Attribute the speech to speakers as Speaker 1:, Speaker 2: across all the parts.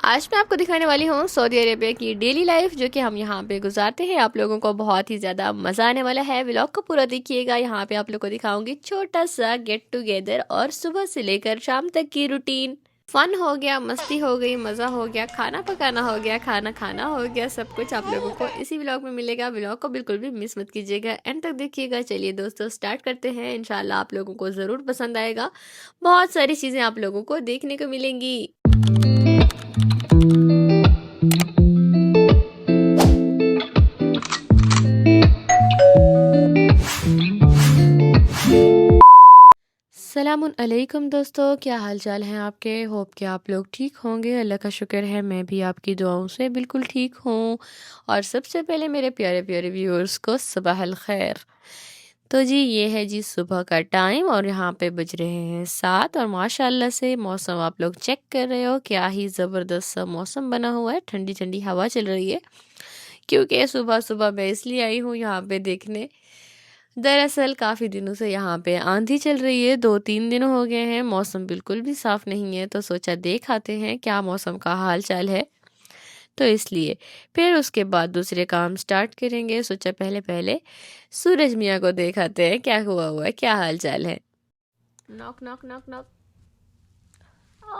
Speaker 1: आज मैं आपको दिखाने वाली हूँ सऊदी अरेबिया की डेली लाइफ जो कि हम यहाँ पे गुजारते हैं। आप लोगों को बहुत ही ज़्यादा मज़ा आने वाला है। व्लॉग को पूरा देखिएगा। यहाँ पे आप लोगों को दिखाऊंगी छोटा सा गेट टुगेदर और सुबह से लेकर शाम तक की रूटीन। फन हो गया, मस्ती हो गई, मज़ा हो गया, खाना पकाना हो गया, खाना खाना हो गया, सब कुछ आप लोगों को इसी व्लॉग में मिलेगा। व्लॉग को बिल्कुल भी मिस मत कीजिएगा, एंड तक देखिएगा। चलिए दोस्तों स्टार्ट करते हैं। इंशाल्लाह आप लोगों को ज़रूर पसंद आएगा। बहुत सारी चीज़ें आप लोगों को देखने को मिलेंगी। सलामुन अलैकुम दोस्तों, क्या हाल चाल हैं आपके। होप कि आप लोग ठीक होंगे। अल्लाह का शुक्र है मैं भी आपकी दुआओं से बिल्कुल ठीक हूँ। और सबसे पहले मेरे प्यारे प्यारे व्यूअर्स को सुबह अल खैर। तो जी ये है जी सुबह का टाइम और यहाँ पे बज रहे हैं 7 और माशाल्लाह से मौसम आप लोग चेक कर रहे हो, क्या ही ज़बरदस्त सा मौसम बना हुआ है। ठंडी ठंडी हवा चल रही है क्योंकि सुबह सुबह मैं इसलिए आई हूँ यहाँ पे देखने। दरअसल काफ़ी दिनों से यहाँ पे आंधी चल रही है, 2-3 दिन हो गए हैं। मौसम बिल्कुल भी साफ नहीं है, तो सोचा देख आते हैं क्या मौसम का हाल चाल है। तो इसलिए फिर उसके बाद दूसरे काम स्टार्ट करेंगे। सोचा पहले पहले सूरज मियाँ को देख आते हैं क्या हुआ है, क्या हाल चाल है। Knock knock knock knock.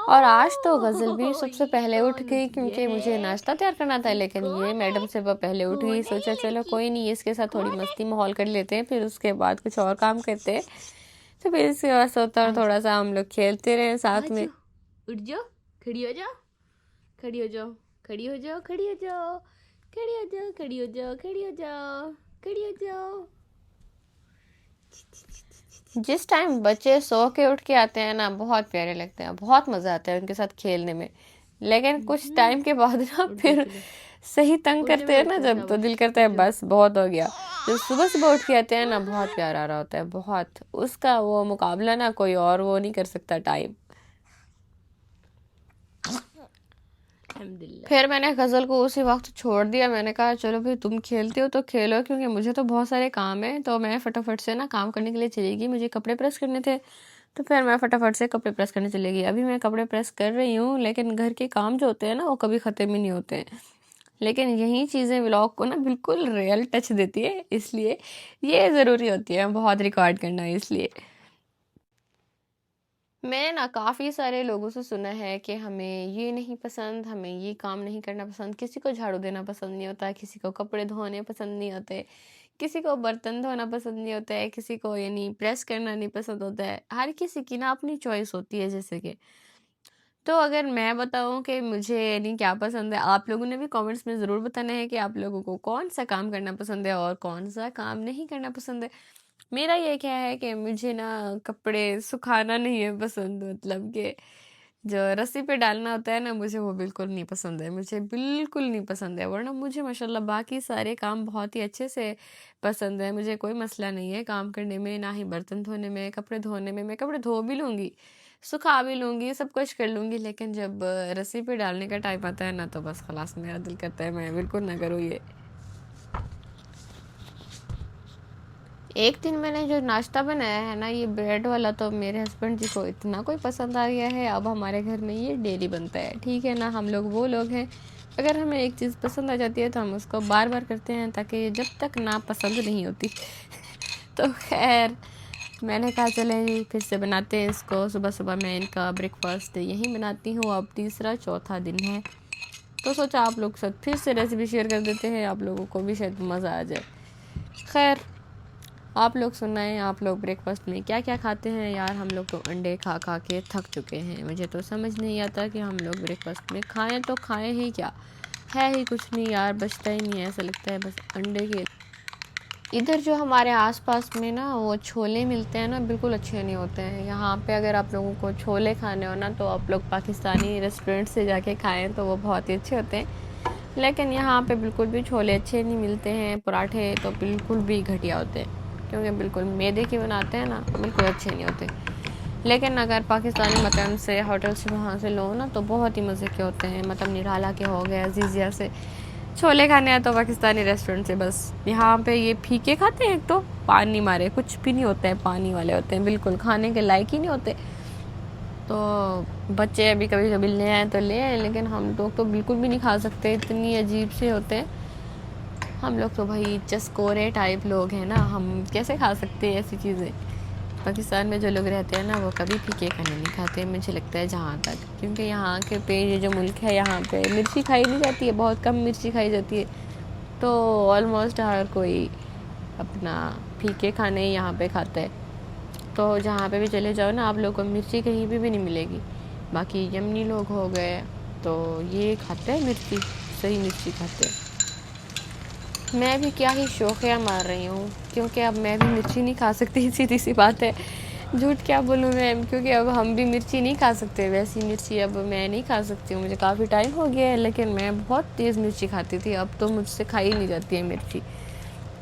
Speaker 1: और आज तो गज़ल भी सबसे पहले उठ गई क्योंकि मुझे नाश्ता तैयार करना था, लेकिन ये मैडम से वह पहले उठ गई। सोचा चलो कोई नहीं, इसके साथ थोड़ी मस्ती माहौल कर लेते हैं, फिर उसके बाद कुछ और काम करते हैं। तो फिर इसके बाद सोता और थोड़ा सा हम लोग खेलते रहे साथ में। उठ जाओ, खड़ी हो जाओ, खड़ी हो जाओ, खड़ी हो जाओ, खड़ी हो जाओ, खड़ी हो जाओ, खड़ी हो जाओ, खड़ी हो जाओ, खड़ी हो जाओ। जिस टाइम बच्चे सो के उठ के आते हैं ना, बहुत प्यारे लगते हैं, बहुत मज़ा आता है उनके साथ खेलने में। लेकिन कुछ टाइम के बाद ना फिर सही तंग करते हैं ना जब, तो दिल करता है बस बहुत हो गया। जब सुबह सुबह उठ के आते हैं ना, बहुत प्यार आ रहा होता है, बहुत। उसका वो मुकाबला ना कोई और वो नहीं कर सकता टाइम। फिर मैंने गज़ल को उसी वक्त छोड़ दिया। मैंने कहा चलो भाई तुम खेलते हो तो खेलो, क्योंकि मुझे तो बहुत सारे काम है। तो मैं फटाफट से ना काम करने के लिए चली गई। मुझे कपड़े प्रेस करने थे, तो फिर मैं फटाफट से कपड़े प्रेस करने चली गई। अभी मैं कपड़े प्रेस कर रही हूँ, लेकिन घर के काम जो होते हैं ना वो कभी ख़त्म ही नहीं होते हैं। लेकिन यही चीज़ें व्लॉग को ना बिल्कुल रियल टच देती है, इसलिए ये ज़रूरी होती है बहुत रिकॉर्ड करना। इसलिए मैंने ना काफ़ी सारे लोगों से सुना है कि हमें ये नहीं पसंद, हमें ये काम नहीं करना पसंद। किसी को झाड़ू देना पसंद नहीं होता, किसी को कपड़े धोने पसंद नहीं होते, किसी को बर्तन धोना पसंद नहीं होता है, किसी को यानी प्रेस करना नहीं पसंद होता है। हर किसी की ना अपनी चॉइस होती है जैसे कि। तो अगर मैं बताऊं कि मुझे यानी क्या पसंद है, आप लोगों ने भी कमेंट्स में ज़रूर बताना है कि आप लोगों को कौन सा काम करना पसंद है और कौन सा काम नहीं करना पसंद है। मेरा ये क्या है कि मुझे ना कपड़े सुखाना नहीं है पसंद, मतलब कि जो रस्सी पे डालना होता है ना, मुझे वो बिल्कुल नहीं पसंद है, मुझे बिल्कुल नहीं पसंद है। वरना मुझे माशाल्लाह बाकी सारे काम बहुत ही अच्छे से पसंद है। मुझे कोई मसला नहीं है काम करने में, ना ही बर्तन धोने में, कपड़े धोने में। मैं कपड़े धो भी लूँगी, सुखा भी लूँगी, सब कुछ कर लूँगी। लेकिन जब रस्सी पे डालने का टाइम आता है ना, तो बस खलास मेरा दिल करता है मैं बिल्कुल ना करूँ ये। एक दिन मैंने जो नाश्ता बनाया है ना, ये ब्रेड वाला, तो मेरे हस्बैंड जी को इतना कोई पसंद आ गया है। अब हमारे घर में ये डेली बनता है, ठीक है ना। हम लोग वो लोग हैं, अगर हमें एक चीज़ पसंद आ जाती है तो हम उसको बार बार करते हैं, ताकि ये जब तक ना पसंद नहीं होती। तो खैर मैंने कहा चले जी फिर से बनाते हैं इसको। सुबह सुबह मैं इनका ब्रेकफास्ट यहीं बनाती हूँ। अब तीसरा चौथा दिन है, तो सोचा आप लोग साथ फिर से रेसिपी शेयर कर देते हैं, आप लोगों को भी शायद मज़ा आ जाए। खैर आप लोग सुनाएं, आप लोग ब्रेकफास्ट में क्या क्या खाते हैं। यार हम लोग तो अंडे खा खा के थक चुके हैं। मुझे तो समझ नहीं आता कि हम लोग ब्रेकफास्ट में खाएं तो खाएं ही क्या, है ही कुछ नहीं यार, बचता ही नहीं है। ऐसा लगता है बस अंडे के। इधर जो हमारे आसपास में ना वो छोले मिलते हैं ना, बिल्कुल अच्छे नहीं होते हैं। यहाँ पे अगर आप लोगों को छोले खाने हो ना, तो आप लोग पाकिस्तानी रेस्टोरेंट से जाके खाएँ तो वो बहुत ही अच्छे होते हैं। लेकिन यहाँ पे बिल्कुल भी छोले अच्छे नहीं मिलते हैं। पराठे तो बिल्कुल भी घटिया होते हैं, क्योंकि बिल्कुल मैदे के बनाते हैं ना, बिल्कुल अच्छे नहीं होते। लेकिन अगर पाकिस्तानी मकान से, होटल से, वहाँ से लो ना, तो बहुत ही मज़े के होते हैं। मतलब निराला के हो गए, अजीज़िया से छोले खाने हैं तो पाकिस्तानी रेस्टोरेंट से। बस यहाँ पे ये फीके खाते हैं, एक तो पानी मारे कुछ भी नहीं होता है, पानी वाले होते हैं, बिल्कुल खाने के लायक ही नहीं होते। तो बच्चे अभी कभी कभी ले आए तो ले आए, लेकिन हम लोग तो बिल्कुल भी नहीं खा सकते, इतनी अजीब से होते हैं। हम लोग तो भाई चस्कोरे टाइप लोग हैं ना, हम कैसे खा सकते हैं ऐसी चीज़ें। पाकिस्तान में जो लोग रहते हैं ना वो कभी फीके खाने नहीं खाते, मुझे लगता है जहाँ तक, क्योंकि यहाँ के पे ये जो मुल्क है यहाँ पे मिर्ची खाई नहीं जाती है, बहुत कम मिर्ची खाई जाती है। तो ऑलमोस्ट हर कोई अपना फीके खाने ही यहाँ पे खाता है। तो जहाँ पे भी चले जाओ ना, आप लोग को मिर्ची कहीं भी नहीं मिलेगी। बाकी यमनी लोग हो गए तो ये खाते हैं मिर्ची, सही मिर्ची खाते हैं। मैं भी क्या ही शौकिया मार रही हूँ, क्योंकि अब मैं भी मिर्ची नहीं खा सकती, सीधी सी बात है। झूठ क्या बोलूँ मैं, क्योंकि अब हम भी मिर्ची नहीं खा सकते, वैसी मिर्ची अब मैं नहीं खा सकती हूँ। मुझे काफ़ी टाइम हो गया है, लेकिन मैं बहुत तेज़ मिर्ची खाती थी, अब तो मुझसे खाई नहीं जाती है मिर्ची।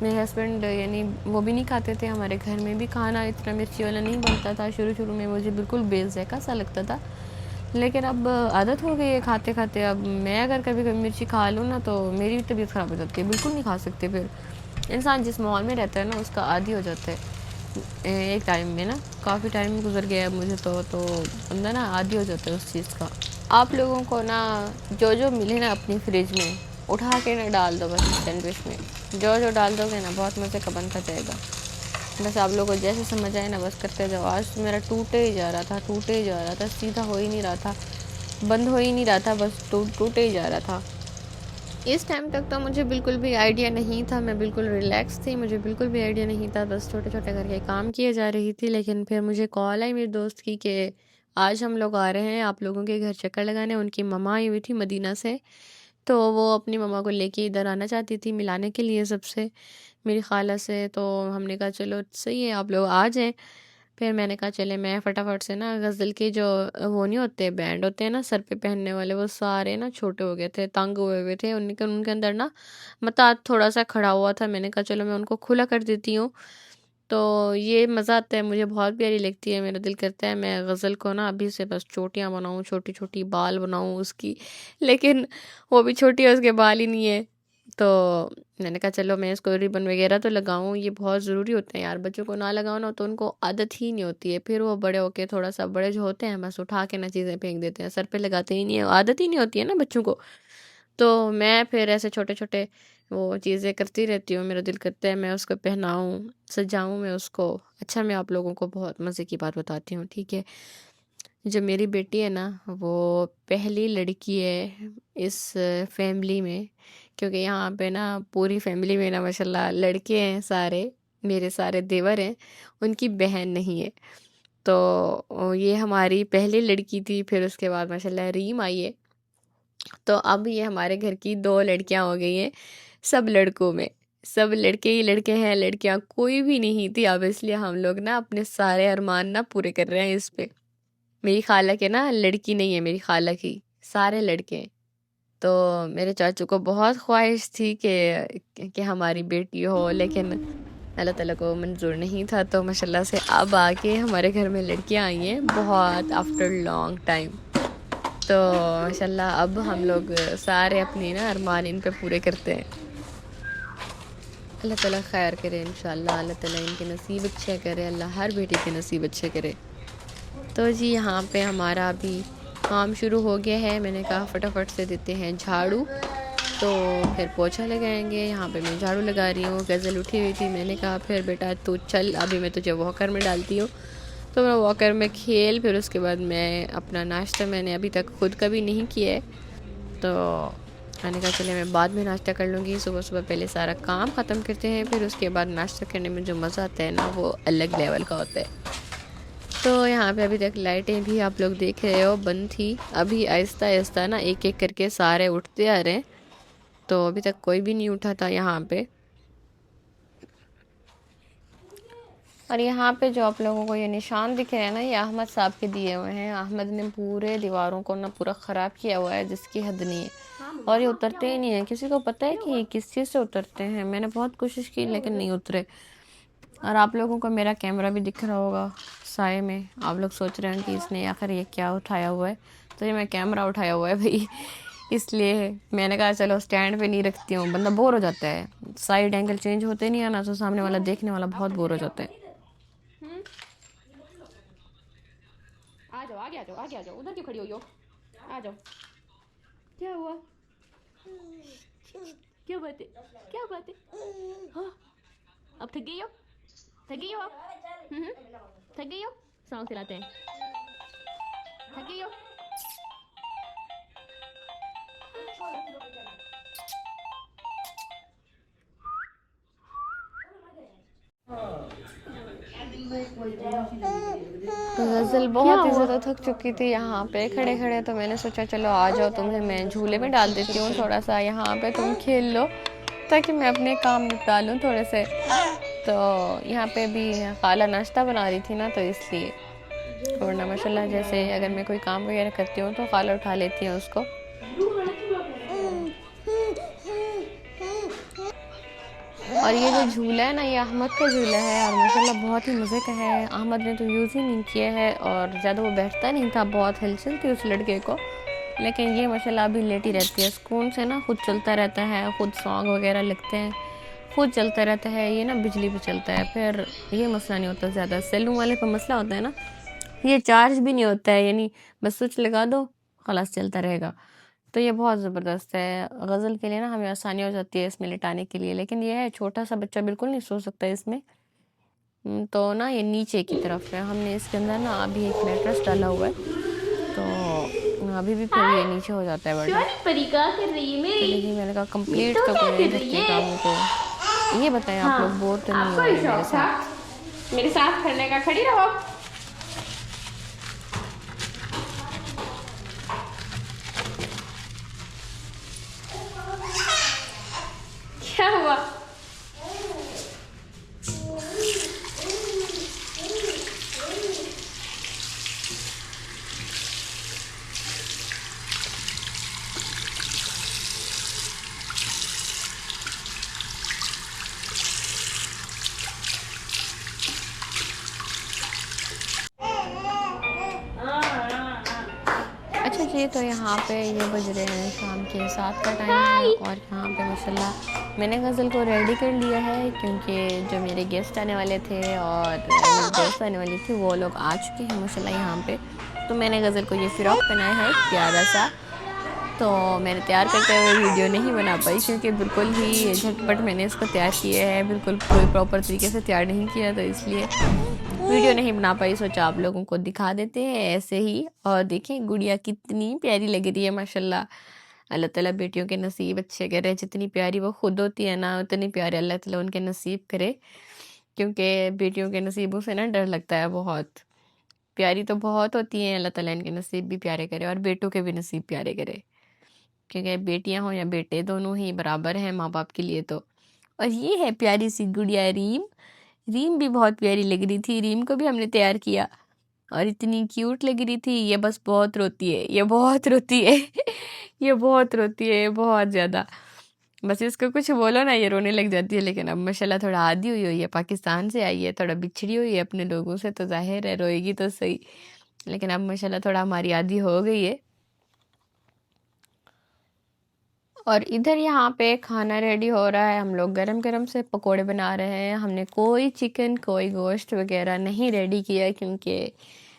Speaker 1: मेरे हस्बैंड यानी वो भी नहीं खाते थे, हमारे घर में भी खाना इतना मिर्ची वाला नहीं बनता था। शुरू में मुझे बिल्कुल बेज़ायका सा लगता था, लेकिन अब आदत हो गई है खाते खाते। अब मैं अगर कभी कभी मिर्ची खा लूँ ना तो मेरी भी तबीयत ख़राब हो जाती है, बिल्कुल नहीं खा सकते। फिर इंसान जिस माहौल में रहता है ना उसका आदी हो जाता है। एक टाइम में ना, काफ़ी टाइम गुजर गया है मुझे तो बंदा ना आदी हो जाता है उस चीज़ का। आप लोगों को ना जो जो मिले ना अपनी फ्रिज में उठा के ना डाल दो बस सैंडविच में, जो जो डाल दोगे ना बहुत मज़े का बनता जाएगा। बस आप लोगों को जैसे समझ आए ना बस करते जाओ। आज तो मेरा टूटे ही जा रहा था, टूटे ही जा रहा था, सीधा हो ही नहीं रहा था, बंद हो ही नहीं रहा था, बस टूटे ही जा रहा था। इस टाइम तक तो मुझे बिल्कुल भी आइडिया नहीं था, मैं बिल्कुल रिलैक्स थी, मुझे बिल्कुल भी आइडिया नहीं था, बस छोटे छोटे करके काम किए जा रही थी। लेकिन फिर मुझे कॉल आई मेरी दोस्त की कि आज हम लोग आ रहे हैं आप लोगों के घर चक्कर लगाने। उनकी मम्मा आई हुई थी मदीना से, तो वो अपनी मम्मा को लेके इधर आना चाहती थी मिलाने के लिए सबसे, मेरी खाला से। तो हमने कहा चलो सही है आप लोग आ जाएं। फिर मैंने कहा चले, मैं फटाफट से ना गज़ल के जो वो नहीं होते बैंड होते हैं ना सर पे पहनने वाले, वो सारे ना छोटे हो गए थे, तंग हुए हुए थे, उनके अंदर ना मता थोड़ा सा खड़ा हुआ था। मैंने कहा चलो मैं उनको खुला कर देती हूँ, तो ये मज़ा आता है, मुझे बहुत प्यारी लगती है। मेरा दिल करता है मैं गज़ल को ना अभी से बस चोटियाँ बनाऊँ, छोटी छोटी बाल बनाऊँ उसकी, लेकिन वो भी छोटी है, उसके बाल ही नहीं है। तो मैंने कहा चलो मैं इसको रिबन वगैरह तो लगाऊं, ये बहुत ज़रूरी होते हैं यार, बच्चों को ना लगाओ ना तो उनको आदत ही नहीं होती है। फिर वो बड़े होके थोड़ा सा बड़े जो होते हैं बस उठा के ना चीज़ें फेंक देते हैं, सर पे लगाते ही नहीं है, आदत ही नहीं होती है ना बच्चों को। तो मैं फिर ऐसे छोटे छोटे वो चीज़ें करती रहती हूँ, मेरा दिल करता है मैं उसको पहनाऊँ, सजाऊँ मैं उसको। अच्छा, मैं आप लोगों को बहुत मज़े की बात बताती हूँ, ठीक है। जो मेरी बेटी है ना वो पहली लड़की है इस फैमिली में, क्योंकि यहाँ पे ना पूरी फैमिली में ना माशाल्लाह लड़के हैं सारे, मेरे सारे देवर हैं, उनकी बहन नहीं है। तो ये हमारी पहली लड़की थी, फिर उसके बाद माशाल्लाह रीम आई है, तो अब ये हमारे घर की दो लड़कियां हो गई हैं। सब लड़कों में सब लड़के ही लड़के हैं, लड़कियां कोई भी नहीं थी अब, इसलिए हम लोग ना अपने सारे अरमान ना पूरे कर रहे हैं इस पे। मेरी खाला के ना लड़की नहीं है, मेरी खाला की सारे लड़के हैं। तो मेरे चाचू को बहुत ख्वाहिश थी कि हमारी बेटी हो, लेकिन अल्लाह ताला को मंजूर नहीं था। तो माशाल्लाह से अब आके हमारे घर में लड़कियां आई हैं बहुत आफ्टर लॉन्ग टाइम। तो माशाल्लाह अब हम लोग सारे अपनी ना अरमान इन पे पूरे करते हैं। अल्लाह ताला खैर करे इंशाल्लाह, अल्लाह ताला इनके नसीब अच्छे करे, अल्लाह हर बेटी के नसीब अच्छे करे। तो जी यहाँ पे हमारा अभी काम शुरू हो गया है, मैंने कहा फटाफट से देते हैं झाड़ू, तो फिर पोछा लगाएंगे। यहाँ पे मैं झाड़ू लगा रही हूँ, गज़ल उठी हुई थी, मैंने कहा फिर बेटा तू चल अभी मैं तुझे वॉकर में डालती हूँ। तो मैं वॉकर में खेल, फिर उसके बाद मैं अपना नाश्ता मैंने अभी तक खुद कभी नहीं किया है, तो मैंने कहा चले मैं बाद में नाश्ता कर लूँगी। सुबह सुबह पहले सारा काम ख़त्म करते हैं, फिर उसके बाद नाश्ता करने में जो मज़ा आता है ना वो अलग लेवल का होता है। तो यहाँ पे अभी तक लाइटें भी आप लोग देख रहे हो बंद थी, अभी आहिस्ता आहिस्ता ना एक एक करके सारे उठते आ रहे हैं। तो अभी तक कोई भी नहीं उठा था यहाँ पे। और यहाँ पे जो आप लोगों को ये निशान दिख रहे हैं ना, ये अहमद साहब के दिए हुए हैं। अहमद ने पूरे दीवारों को ना पूरा ख़राब किया हुआ है जिसकी हद नहीं है, और ये उतरते ही नहीं है। किसी को पता है कि ये किस चीज़ से उतरते हैं? मैंने बहुत कोशिश की लेकिन नहीं उतरे। और आप लोगों को मेरा कैमरा भी दिख रहा होगा साए में, आप लोग सोच रहे हैं कि इसने आखिर ये क्या उठाया हुआ है। तो ये मैं कैमरा उठाया हुआ है भाई, इसलिए मैंने कहा चलो स्टैंड पे नहीं रखती हूँ, बंदा बोर हो जाता है, साइड एंगल चेंज होते नहीं है ना, तो सामने वाला देखने वाला बहुत बोर हो जाता है। आ जाओ आ आगे आ जाओ, आगे आ जाओ, उधर क्यों खड़ी हुई हो? आ जाओ। क्या हुआ? क्या बात है? क्या बात है? हाँ, अब थक गई हो? थक गई हो आप? थक गई हो? सॉन्ग चलाते हैं। थक गई हो? गज़ल बहुत ही ज़्यादा थक चुकी थी यहाँ पे खड़े खड़े, तो मैंने सोचा चलो आ जाओ, तुम्हें मैं झूले में डाल देती हूँ थोड़ा सा, यहाँ पे तुम खेल लो ताकि मैं अपने काम निपटा लूँ थोड़े से। तो यहाँ पे भी खाला नाश्ता बना रही थी ना, तो इसलिए वरना माशाल्लाह जैसे अगर मैं कोई काम वगैरह करती हूँ तो खाला उठा लेती है उसको। और ये जो झूला है ना, ये अहमद का झूला है और माशाल्लाह बहुत ही मज़े का है। अहमद ने तो यूज़ ही नहीं किया है और ज़्यादा वो बैठता नहीं था, बहुत हिलचल थी उस लड़के को, लेकिन ये माशाल्लाह अभी लेटी रहती है सुकून से ना, खुद चलता रहता है, खुद सॉन्ग वगैरह लिखते हैं, खुद चलता रहता है। ये ना बिजली पे चलता है, फिर ये मसला नहीं होता ज़्यादा। सैलून वाले का मसला होता है ना, ये चार्ज भी नहीं होता है, यानी बस स्विच लगा दो खलास चलता रहेगा। तो ये बहुत ज़बरदस्त है। गज़ल के लिए ना हमें आसानी हो जाती है इसमें लिटाने के लिए, लेकिन ये है छोटा सा बच्चा बिल्कुल नहीं सो सकता इसमें। तो ना ये नीचे की तरफ है, हमने इसके अंदर ना अभी एक मैट्रेस डाला हुआ है, तो अभी भी फिर ये नीचे हो जाता है बड़ा। चलिए जी, मैंने कहा कंप्लीट तो करें घर के कामों को। ये बताएं आप लोग बोर तो नहीं हो रहे मेरे साथ? मेरे साथ करने का खड़ी रहो। क्या हुआ? अच्छा जी, तो यहाँ पे ये बज रहे हैं शाम के 7 का टाइम है और यहाँ पे माशाल्लाह मैंने गज़ल को रेडी कर लिया है, क्योंकि जो मेरे गेस्ट आने वाले थे और मेरी दोस्त आने वाली थी वो लोग आ चुके हैं माशाल्लाह यहाँ पे। तो मैंने गज़ल को ये फ़्रॉक पहनाया है प्यारा सा, तो मैंने तैयार करते हुए वीडियो नहीं बना पाई क्योंकि बिल्कुल ही झटपट मैंने इसको तैयार किया है, बिल्कुल कोई प्रॉपर तरीके से तैयार नहीं किया, तो इसलिए वीडियो नहीं बना पाई। सोचा आप लोगों को दिखा देते हैं ऐसे ही। और देखें गुड़िया कितनी प्यारी लग रही है माशाल्लाह। अल्लाह ताला बेटियों के नसीब अच्छे करे, जितनी प्यारी वो खुद होती है ना उतनी प्यारी अल्लाह ताला उनके नसीब करे, क्योंकि बेटियों के नसीबों से ना डर लगता है बहुत। प्यारी तो बहुत होती हैं, अल्लाह ताला इनके नसीब भी प्यारे करे और बेटों के भी नसीब प्यारे करे, क्योंकि बेटियां हो या बेटे दोनों ही बराबर हैं माँ बाप के लिए। तो और ये है प्यारी सी गुड़िया रीम। रीम भी बहुत प्यारी लग रही थी, रीम को भी हमने तैयार किया और इतनी क्यूट लग रही थी। ये बस बहुत रोती है, ये बहुत रोती है ये बहुत रोती है बहुत ज़्यादा, बस इसको कुछ बोलो ना ये रोने लग जाती है। लेकिन अब माशाल्लाह थोड़ा आदी हुई है, पाकिस्तान से आई है, थोड़ा बिछड़ी हुई है अपने लोगों से, तो जाहिर है रोएगी तो सही, लेकिन अब माशाल्लाह थोड़ा हमारी आदी हो गई है। और इधर यहाँ पे खाना रेडी हो रहा है, हम लोग गरम गरम से पकोड़े बना रहे हैं। हमने कोई चिकन कोई गोश्त वगैरह नहीं रेडी किया, क्योंकि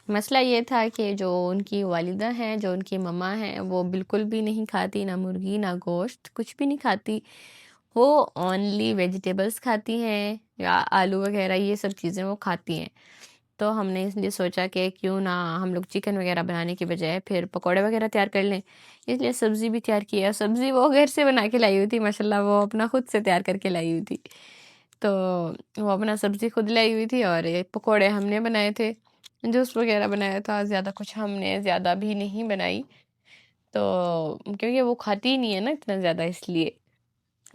Speaker 1: मसला ये था कि जो उनकी वालिदा हैं, जो उनकी मम्मा हैं, वो बिल्कुल भी नहीं खाती, ना मुर्गी ना गोश्त, कुछ भी नहीं खाती। वो ओनली वेजिटेबल्स खाती हैं या आलू वगैरह, ये सब चीज़ें वो खाती हैं। तो हमने इसलिए सोचा कि क्यों ना हम लोग चिकन वगैरह बनाने की बजाय फिर पकोड़े वगैरह तैयार कर लें, इसलिए सब्ज़ी भी तैयार किया। सब्ज़ी वो घर से बना के लाई हुई थी माशाल्लाह, वो अपना खुद से तैयार करके लाई हुई थी, तो वो अपना सब्ज़ी खुद लाई हुई थी और ये पकोड़े हमने बनाए थे, जूस वगैरह बनाया था। ज़्यादा कुछ हमने ज़्यादा भी नहीं बनाई, तो क्योंकि वो खाती ही नहीं है ना इतना ज़्यादा, इसलिए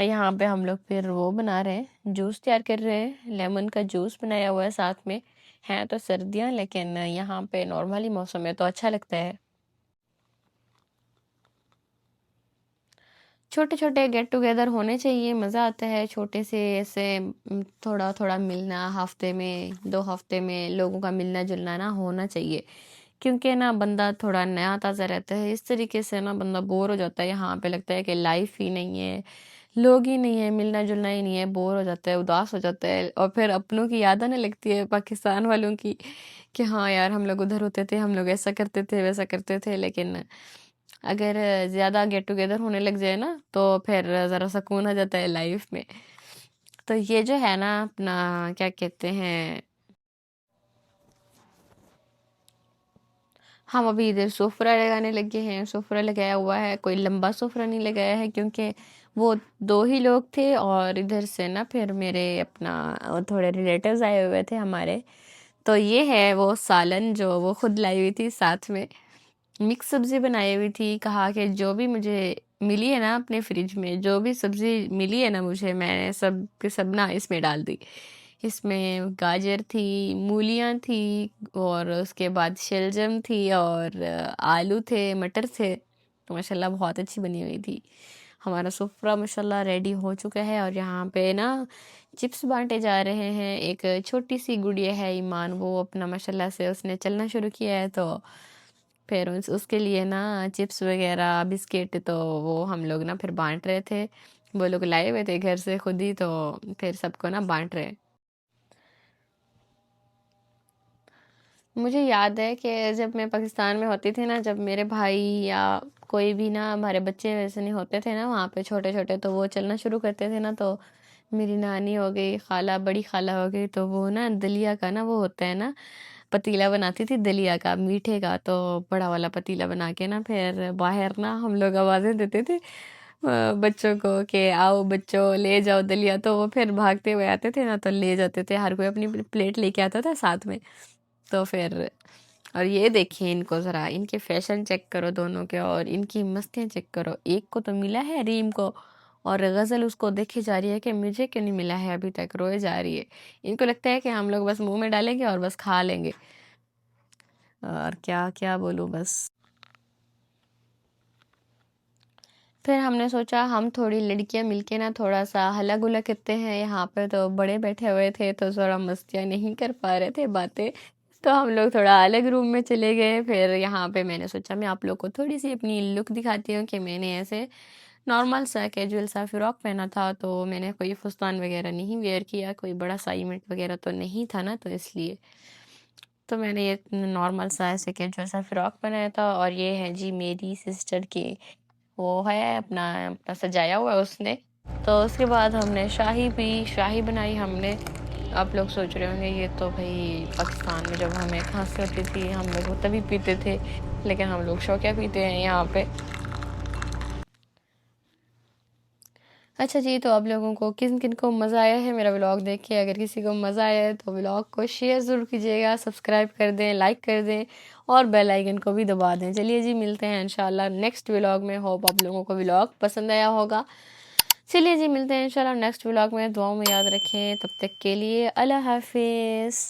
Speaker 1: यहाँ पे हम लोग फिर वो बना रहे हैं, जूस तैयार कर रहे हैं, लेमन का जूस बनाया हुआ है साथ में। हैं तो सर्दियाँ, लेकिन यहाँ पे नॉर्मली मौसम है तो अच्छा लगता है। छोटे छोटे गेट टुगेदर होने चाहिए, मज़ा आता है छोटे से ऐसे थोड़ा थोड़ा मिलना, हफ्ते में 2 हफ्ते में लोगों का मिलना जुलना ना होना चाहिए, क्योंकि ना बंदा थोड़ा नया ताज़ा रहता है। इस तरीके से ना बंदा बोर हो जाता है, यहाँ पे लगता है कि लाइफ ही नहीं है, लोग ही नहीं है, मिलना जुलना ही नहीं है, बोर हो जाता है, उदास हो जाता है, और फिर अपनों की याद आने लगती है पाकिस्तान वालों की कि हाँ यार हम लोग उधर होते थे, हम लोग ऐसा करते थे वैसा करते थे। लेकिन अगर ज़्यादा गेट टुगेदर होने लग जाए ना तो फिर ज़रा सुकून आ जाता है लाइफ में। तो ये जो है ना अपना, क्या कहते हैं, हम अभी इधर सोफरा लगाने लगे हैं। सोफरा लगाया हुआ है, कोई लंबा सोफरा नहीं लगाया है क्योंकि वो दो ही लोग थे, और इधर से ना फिर मेरे अपना थोड़े रिलेटिव्स आए हुए थे हमारे। तो ये है वो सालन जो वो खुद लाई हुई थी, साथ में मिक्स सब्जी बनाई हुई थी। कहा कि जो भी मुझे मिली है ना अपने फ्रिज में, जो भी सब्जी मिली है ना मुझे, मैंने सब के सब ना इसमें डाल दी। इसमें गाजर थी, मूलियाँ थी, और उसके बाद शलजम थी, और आलू थे, मटर थे। तो माशाल्लाह बहुत अच्छी बनी हुई थी। हमारा सुफ्रा माशाल्लाह रेडी हो चुका है, और यहाँ पे ना चिप्स बांटे जा रहे हैं। एक छोटी सी गुड़िया है ईमान, वो अपना माशाल्लाह से उसने चलना शुरू किया है, तो फिर उसके लिए ना चिप्स वगैरह बिस्किट तो वो हम लोग ना फिर बांट रहे थे। वो लोग लाए हुए थे घर से खुद ही, तो फिर सबको ना बांट रहे। मुझे याद है कि जब मैं पाकिस्तान में होती थी ना, जब मेरे भाई या कोई भी ना हमारे बच्चे वैसे नहीं होते थे ना वहाँ पे छोटे छोटे, तो वो चलना शुरू करते थे ना, तो मेरी नानी हो गई, खाला, बड़ी खाला हो गई, तो वो ना दलिया का ना वो होता है ना पतीला बनाती थी दलिया का, मीठे का। तो बड़ा वाला पतीला बना के ना फिर बाहर ना हम लोग आवाज़ें देते थे बच्चों को कि आओ बच्चों ले जाओ दलिया। तो वो फिर भागते हुए आते थे ना, तो ले जाते थे, हर कोई अपनी प्लेट लेके आता था साथ में। तो फिर, और ये देखिए इनको ज़रा, इनके फैशन चेक करो दोनों के, और इनकी मस्तियाँ चेक करो। एक को तो मिला है रीम को, और गज़ल उसको देखे जा रही है कि मुझे क्यों नहीं मिला है अभी तक, रोए जा रही है। इनको लगता है कि हम लोग बस मुंह में डालेंगे और बस खा लेंगे। और क्या क्या बोलूँ बस। फिर हमने सोचा हम थोड़ी लड़कियां मिलके ना थोड़ा सा हल्ला गुल्ला करते हैं। यहाँ पे तो बड़े बैठे हुए थे तो थोड़ा मस्तियाँ नहीं कर पा रहे थे बातें, तो हम लोग थोड़ा अलग रूम में चले गए। फिर यहाँ पे मैंने सोचा मैं आप लोग को थोड़ी सी अपनी लुक दिखाती हूँ कि मैंने ऐसे नॉर्मल सा कैजुअल सा फ्रॉक पहना था, तो मैंने कोई फुस्तान वगैरह नहीं वेयर किया, कोई बड़ा सा इवेंट वगैरह तो नहीं था ना, तो इसलिए तो मैंने ये नॉर्मल सा ऐसे कैजुअल सा फ्रॉक पहनाया था। और ये है जी मेरी सिस्टर के, वो है अपना अपना सजाया हुआ है उसने। तो उसके बाद हमने शाही पी, शाही बनाई हमने। आप लोग सोच रहे होंगे ये तो भाई पाकिस्तान में जब हमें खांसी होती थी हम लोग वो तभी पीते थे, लेकिन हम लोग शौकिया पीते हैं यहाँ पे। अच्छा जी, तो आप लोगों को किन किन को मज़ा आया है मेरा व्लॉग देख के? अगर किसी को मज़ा आया है तो व्लॉग को शेयर ज़रूर कीजिएगा, सब्सक्राइब कर दें, लाइक कर दें, और बेल आइकन को भी दबा दें। चलिए जी, मिलते हैं इंशाल्लाह नेक्स्ट व्लॉग में। होप आप लोगों को व्लॉग पसंद आया होगा। चलिए जी, मिलते हैं इंशाल्लाह नेक्स्ट व्लॉग में। दुआओं में याद रखें, तब तक के लिए अल्लाह हाफिज़।